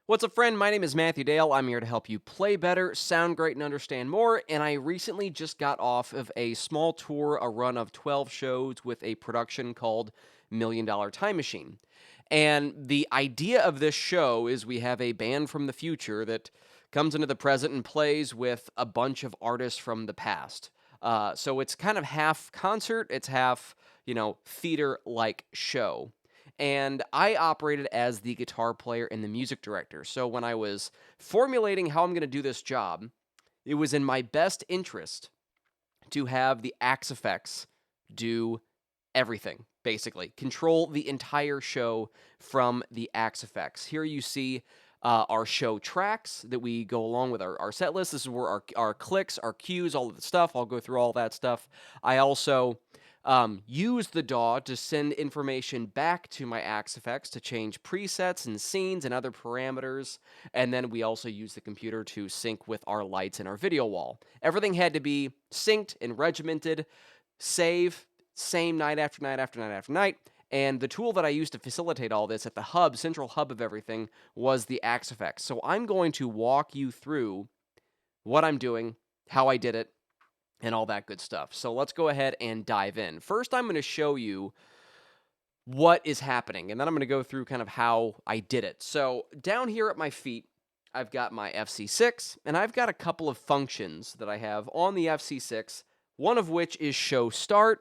What's up, friend? My name is Matthew Dale. I'm here to help you play better, sound great, and understand more. And I recently just got off of a small tour, a run of 12 shows with a production called $1 Million Time Machine. And the idea of this show is we have a band from the future that comes into the present and plays with a bunch of artists from the past. So it's kind of half concert, it's half, theater-like show. And I operated as the guitar player and the music director. So when I was formulating how I'm going to do this job, it was in my best interest to have the Axe Effects do everything, basically. Control the entire show from the Axe Effects. Here you see our show tracks that we go along with our set list. This is where our clicks, our cues, all of the stuff. I'll go through all that stuff. I also use the DAW to send information back to my Axe Effects to change presets and scenes and other parameters. And then we also use the computer to sync with our lights and our video wall. Everything had to be synced and regimented, same night after night after night after night. And the tool that I used to facilitate all this at the hub, central hub of everything, was the Axe Effects. So I'm going to walk you through what I'm doing, how I did it, and all that good stuff. So let's go ahead and dive in. First, I'm going to show you what is happening, and then I'm going to go through kind of how I did it. So down here at my feet, I've got my FC6, and I've got a couple of functions that I have on the FC6, one of which is show start,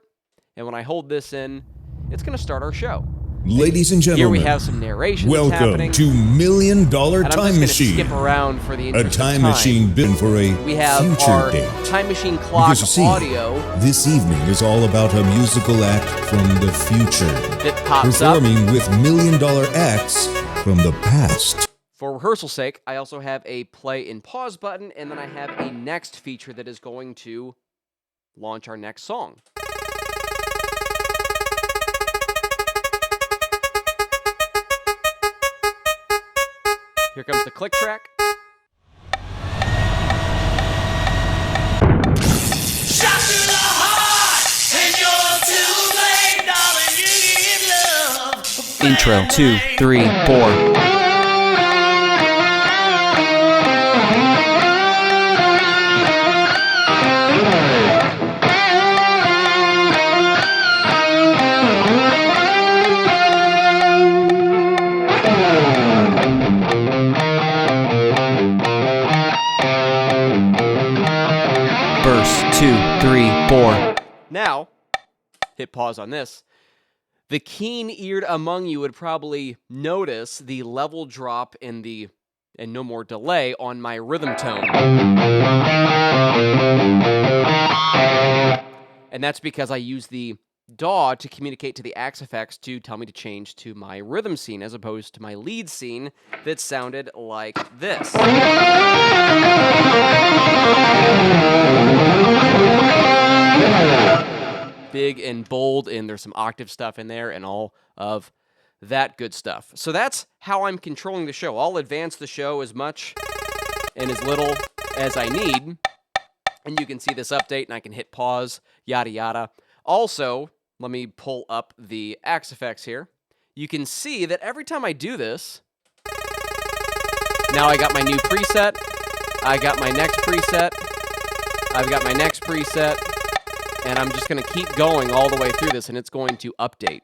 and when I hold this in, it's going to start our show. Ladies and gentlemen, here we have some narration welcome to $1 Million Time Machine. Skip around for the a time machine built for a we have future our date. Time machine clock audio. This evening is all about a musical act from the future, that pops performing up with $1 Million acts from the past. For rehearsal sake, I also have a play and pause button, and then I have a next feature that is going to launch our next song. Here comes the click track. Shot to the heart, and you're too late, darling, you need love. Intro, 2, 3, 4. Verse 2, 3, 4. Now, hit pause on this. The keen-eared among you would probably notice the level drop in the, and no more delay, on my rhythm tone. And that's because I use the DAW to communicate to the Axe Effects to tell me to change to my rhythm scene as opposed to my lead scene that sounded like this. Big and bold, and there's some octave stuff in there and all of that good stuff. So that's how I'm controlling the show. I'll advance the show as much and as little as I need. And you can see this update, and I can hit pause, yada yada. Also, let me pull up the Axe Effects here. You can see that every time I do this, now I got my new preset, I got my next preset, I've got my next preset, and I'm just going to keep going all the way through this, and it's going to update.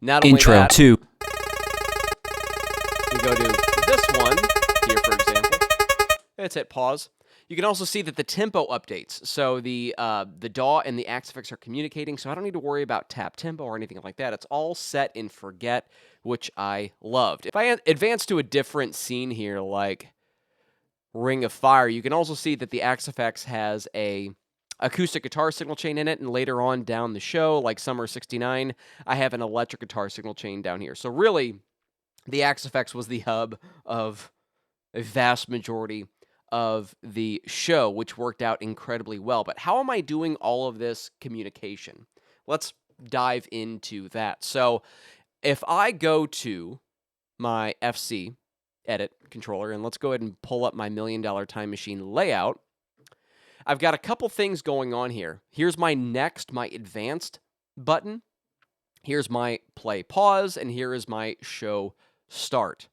Not only Intro that, 2. we go to this one, here for example. Let's hit pause. You can also see that the tempo updates. So the DAW and the Axe Effects are communicating, so I don't need to worry about tap tempo or anything like that. It's all set in forget, which I loved. If I advance to a different scene here, like Ring of Fire, you can also see that the Axe Effects has a acoustic guitar signal chain in it, and later on down the show, like Summer 69, I have an electric guitar signal chain down here. So really, the Axe Effects was the hub of a vast majority of the show, which worked out incredibly well. But how am I doing all of this communication? Let's dive into that. So if I go to my FC edit controller, and let's go ahead and pull up my $1 Million Time Machine layout, I've got a couple things going on here. Here's my next, my advanced button. Here's my play pause, and here is my show start.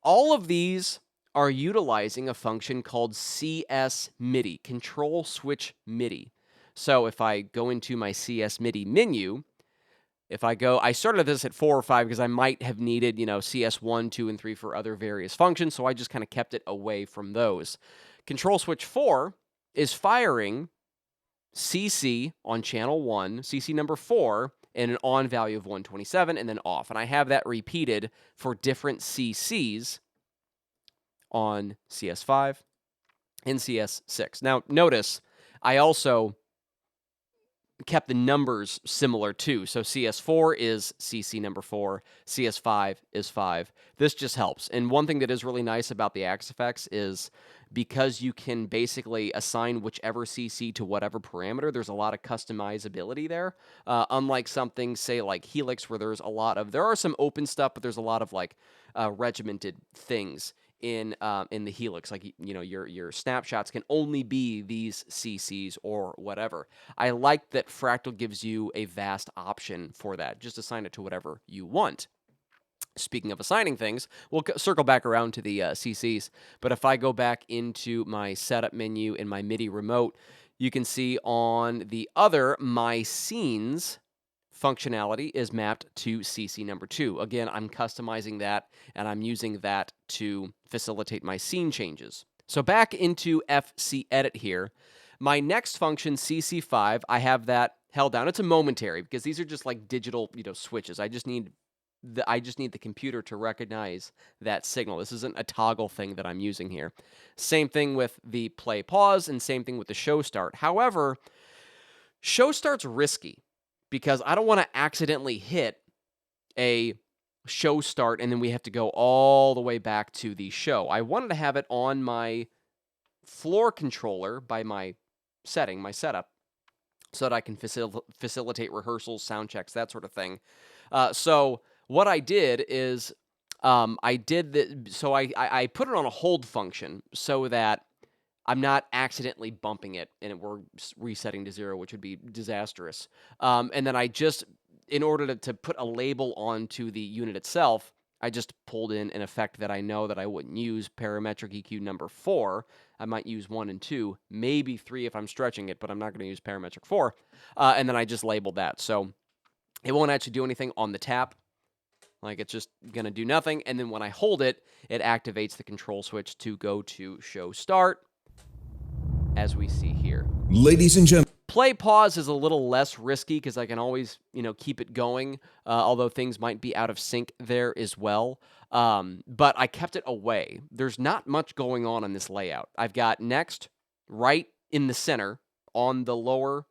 All of these are utilizing a function called CS MIDI, Control Switch MIDI. So if I go into my CS MIDI menu, I started this at 4 or 5 because I might have needed, CS 1, 2, and 3 for other various functions, so I just kind of kept it away from those. Control Switch 4 is firing CC on channel 1, CC number 4, and an on value of 127, and then off. And I have that repeated for different CCs on CS5 and CS6. Now, notice I also kept the numbers similar too. So CS4 is CC number 4, CS5 is 5. This just helps. And one thing that is really nice about the Axe effects is because you can basically assign whichever CC to whatever parameter, there's a lot of customizability there. Unlike something, say, like Helix, where there are some open stuff, but there's a lot of regimented things in the Helix, like your snapshots can only be these CCs or whatever. I like that Fractal gives you a vast option for that. Just assign it to whatever you want. Speaking of assigning things, we'll circle back around to the CCs, but if I go back into my setup menu in my MIDI remote, you can see on the other My Scenes functionality is mapped to CC number 2. Again, I'm customizing that, and I'm using that to facilitate my scene changes. So back into FC Edit here. My next function, CC5, I have that held down. It's a momentary because these are just like digital, switches. I just need the computer to recognize that signal. This isn't a toggle thing that I'm using here. Same thing with the play pause, and same thing with the show start. However, show start's risky because I don't want to accidentally hit a show start and then we have to go all the way back to the show. I wanted to have it on my floor controller by my setup, so that I can facilitate rehearsals, sound checks, that sort of thing. So what I did is I put it on a hold function so that I'm not accidentally bumping it and we're resetting to 0, which would be disastrous. And then I just, in order to put a label onto the unit itself, I just pulled in an effect that I know that I wouldn't use, parametric EQ number 4. I might use 1 and 2, maybe 3 if I'm stretching it, but I'm not going to use parametric 4. And then I just labeled that. So it won't actually do anything on the tap. Like, it's just going to do nothing. And then when I hold it, it activates the control switch to go to show start, as we see here. Ladies and gentlemen, play pause is a little less risky because I can always, keep it going, although things might be out of sync there as well. But I kept it away. There's not much going on in this layout. I've got next right in the center on the lower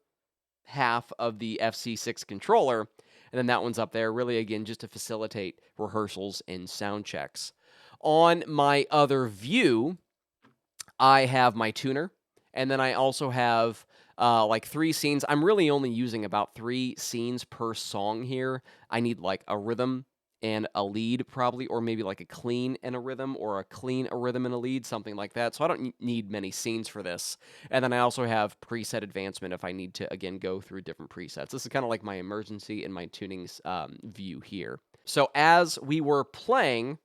half of the FC6 controller, and then that one's up there, really, again, just to facilitate rehearsals and sound checks. On my other view, I have my tuner, and then I also have 3 scenes. I'm really only using about 3 scenes per song here. I need like a rhythm and a lead probably, or maybe like a clean and a rhythm, or a clean, a rhythm, and a lead, something like that. So I don't need many scenes for this. And then I also have preset advancement if I need to, again, go through different presets. This is kind of like my emergency and my tunings view here. So as we were playing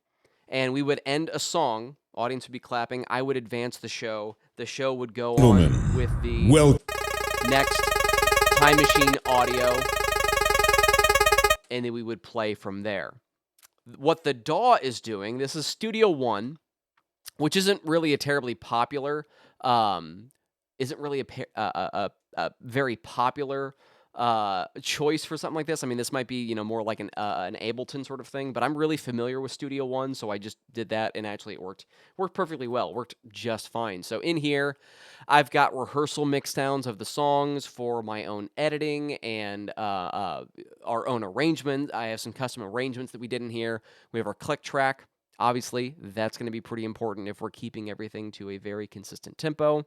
and we would end a song, audience would be clapping, I would advance the show. The show would go on with the next Time Machine audio, and then we would play from there. What the DAW is doing, this is Studio One, which isn't really a terribly popular, isn't really a very popular choice for something like this. I mean, this might be, more like an Ableton sort of thing, but I'm really familiar with Studio One, so I just did that, and actually it worked perfectly well. Worked just fine. So in here, I've got rehearsal mixdowns of the songs for my own editing and our own arrangement. I have some custom arrangements that we did in here. We have our click track. Obviously, that's going to be pretty important if we're keeping everything to a very consistent tempo.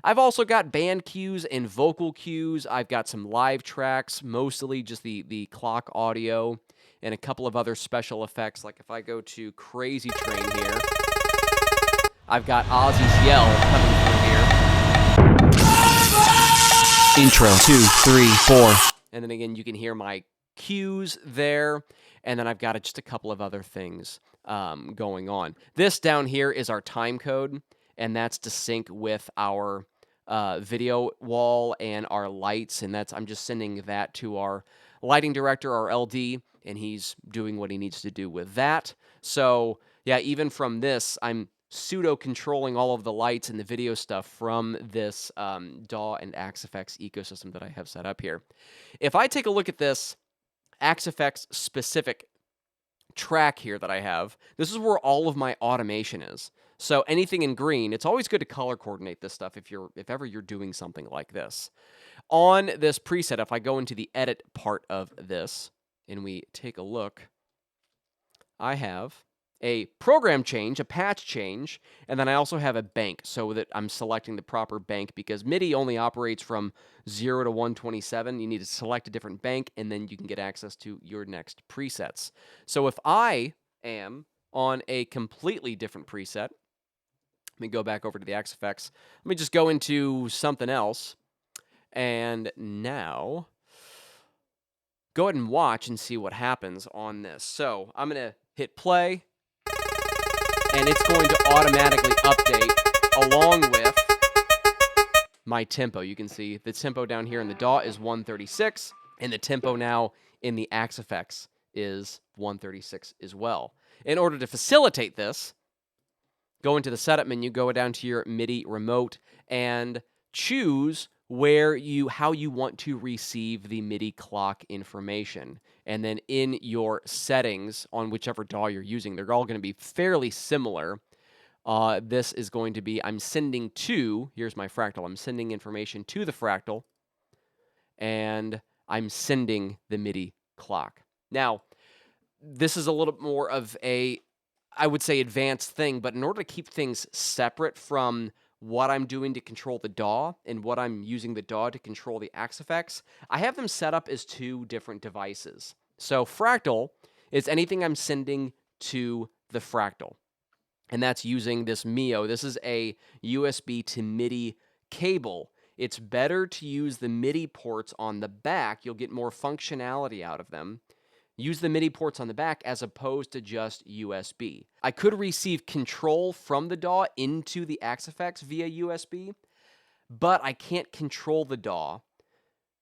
I've also got band cues and vocal cues. I've got some live tracks, mostly just the clock audio, and a couple of other special effects. Like if I go to Crazy Train here, I've got Ozzy's yell coming through here. Intro, 2, 3, 4. And then again, you can hear my cues there. And then I've got just a couple of other things. going on. This down here is our time code, and that's to sync with our video wall and our lights, and I'm just sending that to our lighting director, our LD, and he's doing what he needs to do with that. So yeah, even from this, I'm pseudo controlling all of the lights and the video stuff from this DAW and AxeFX ecosystem that I have set up here. If I take a look at this AxeFX specific track here that I have, this is where all of my automation is. So anything in green, it's always good to color coordinate this stuff if ever you're doing something like this. On this preset, if I go into the edit part of this and we take a look, I have a program change, a patch change, and then I also have a bank so that I'm selecting the proper bank because MIDI only operates from 0 to 127. You need to select a different bank, and then you can get access to your next presets. So if I am on a completely different preset, let me go back over to the AxeFX. Let me just go into something else, and now go ahead and watch and see what happens on this. So I'm going to hit play, and it's going to automatically update along with my tempo. You can see the tempo down here in the DAW is 136, and the tempo now in the AxeFX is 136 as well. In order to facilitate this, go into the setup menu, go down to your MIDI remote, and choose how you want to receive the MIDI clock information. And then in your settings on whichever DAW you're using, they're all going to be fairly similar. This is going to be, here's my Fractal. I'm sending information to the Fractal, and I'm sending the MIDI clock. Now, this is a little more of I would say advanced thing, but in order to keep things separate from what I'm doing to control the DAW and what I'm using the DAW to control the AxeFX, I have them set up as two different devices. So Fractal is anything I'm sending to the Fractal, and that's using this Mio. This is a USB to MIDI cable. It's better to use the MIDI ports on the back. You'll get more functionality out of them. Use the MIDI ports on the back as opposed to just USB. I could receive control from the DAW into the AxeFX via USB, but I can't control the DAW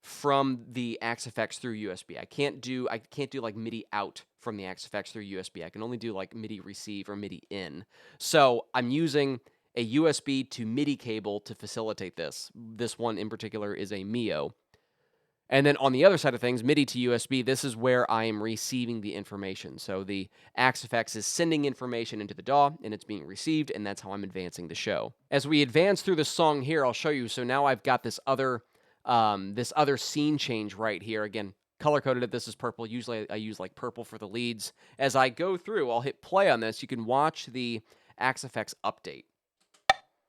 from the AxeFX through USB. I can't do like MIDI out from the AxeFX through USB. I can only do like MIDI receive or MIDI in. So I'm using a USB to MIDI cable to facilitate this. This one in particular is a Mio. And then on the other side of things, MIDI to USB, this is where I am receiving the information. So the AxeFX is sending information into the DAW, and it's being received, and that's how I'm advancing the show. As we advance through the song here, I'll show you. So now I've got this other scene change right here. Again, color-coded it. This is purple. Usually I use like purple for the leads. As I go through, I'll hit play on this. You can watch the AxeFX update.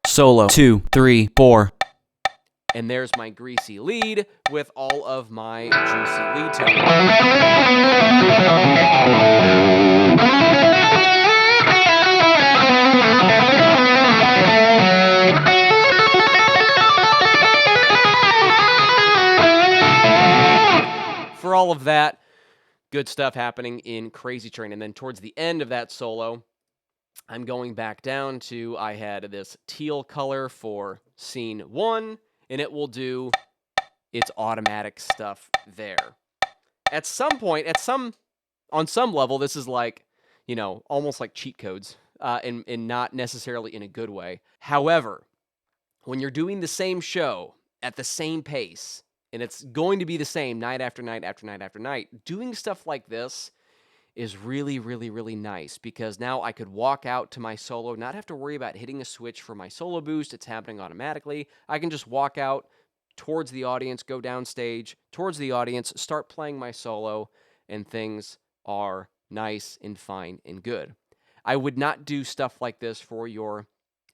Solo 2, 3, 4. And there's my greasy lead with all of my juicy lead tone. For all of that, good stuff happening in Crazy Train. And then towards the end of that solo, I'm going back down to, I had this teal color for scene 1, and it will do its automatic stuff there. At some point, on some level, this is like, almost like cheat codes, and not necessarily in a good way. However, when you're doing the same show at the same pace, and it's going to be the same night after night after night after night, doing stuff like this is really, really, really nice because now I could walk out to my solo, not have to worry about hitting a switch for my solo boost. It's happening automatically. I can just walk out towards the audience, go downstage, towards the audience, start playing my solo, and things are nice and fine and good. I would not do stuff like this for your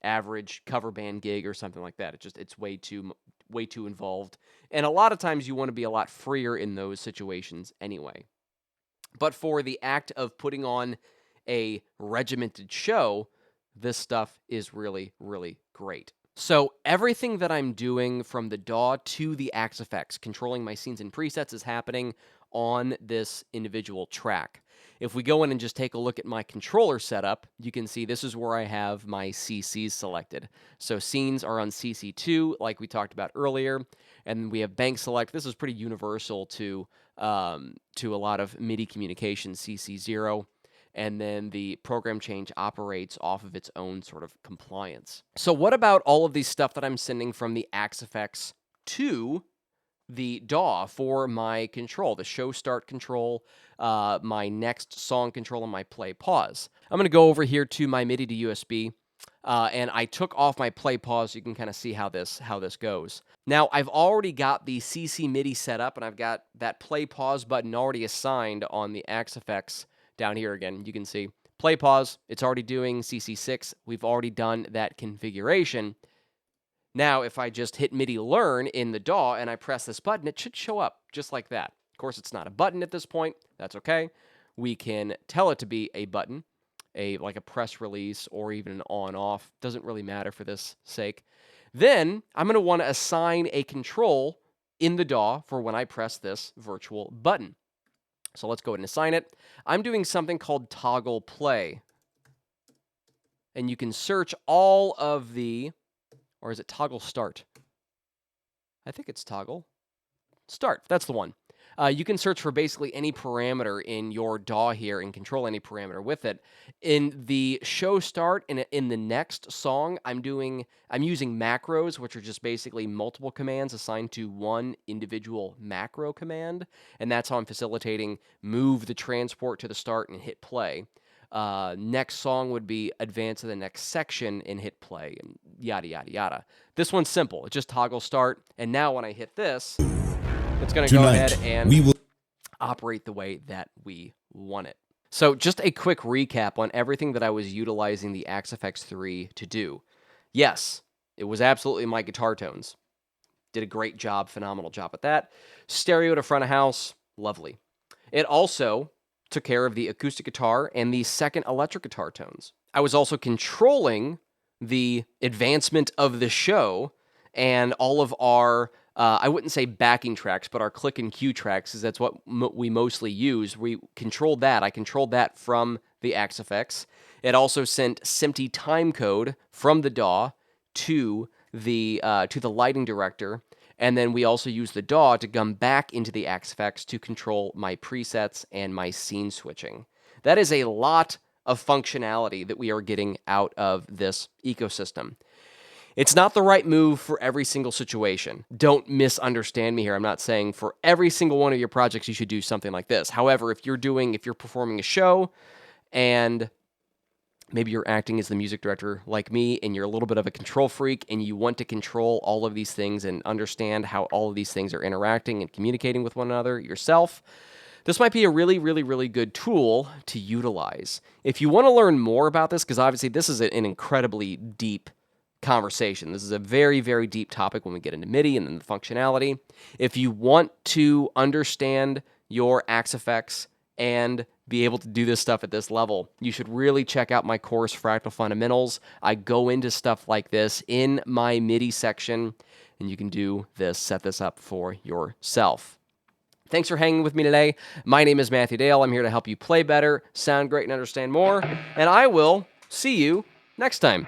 average cover band gig or something like that. It's way too involved. And a lot of times you want to be a lot freer in those situations anyway. But for the act of putting on a regimented show, this stuff is really, really great. So everything that I'm doing from the DAW to the AxeFX, controlling my scenes and presets, is happening on this individual track. If we go in and just take a look at my controller setup, you can see this is where I have my CCs selected. So scenes are on CC2, like we talked about earlier, and we have bank select. This is pretty universal to a lot of MIDI communication, CC0. And then the program change operates off of its own sort of compliance. So what about all of these stuff that I'm sending from the Axe-Fx to the DAW for my control, the show start control, my next song control, and my play pause? I'm going to go over here to my MIDI to USB, and I took off my play pause so you can kind of see how this goes. Now, I've already got the CC MIDI set up, and I've got that play pause button already assigned on the Axe-Fx. Down here again, you can see play pause. It's already doing CC6. We've already done that configuration. Now, if I just hit MIDI learn in the DAW and I press this button, it should show up just like that. Of course, it's not a button at this point. That's okay. We can tell it to be a button, like a press release or even an on-off. Doesn't really matter for this sake. Then I'm going to want to assign a control in the DAW for when I press this virtual button. So let's go ahead and assign it. I'm doing something called toggle play. And you can search all of the, or is it toggle start? I think it's toggle start. That's the one. You can search for basically any parameter in your DAW here and control any parameter with it. In the show start and in the next song, I'm using macros, which are just basically multiple commands assigned to one individual macro command, and that's how I'm facilitating move the transport to the start and hit play. Next song would be advance to the next section and hit play, and yada yada yada. This one's simple. It's just toggle start, and now when I hit this, it's going to go ahead and operate the way that we want it. So just a quick recap on everything that I was utilizing the Axe-Fx 3 to do. Yes, it was absolutely my guitar tones. Did a great job, phenomenal job at that. Stereo to front of house, lovely. It also took care of the acoustic guitar and the second electric guitar tones. I was also controlling the advancement of the show and all of our I wouldn't say backing tracks, but our click and cue tracks, because that's what we mostly use. We controlled that. I controlled that from the Axe-Fx. It also sent SMPTE timecode from the DAW to the lighting director, and then we also use the DAW to come back into the Axe-Fx to control my presets and my scene switching. That is a lot of functionality that we are getting out of this ecosystem. It's not the right move for every single situation. Don't misunderstand me here. I'm not saying for every single one of your projects you should do something like this. However, if you're performing a show and maybe you're acting as the music director like me and you're a little bit of a control freak and you want to control all of these things and understand how all of these things are interacting and communicating with one another yourself, this might be a really, really, really good tool to utilize. If you want to learn more about this, because obviously this is an incredibly deep conversation. This is a very, very deep topic when we get into MIDI and then the functionality. If you want to understand your Axe-Fx and be able to do this stuff at this level, you should really check out my course, Fractal Fundamentals. I go into stuff like this in my MIDI section, and you can do this, set this up for yourself. Thanks for hanging with me today. My name is Matthew Dale. I'm here to help you play better, sound great, and understand more, and I will see you next time.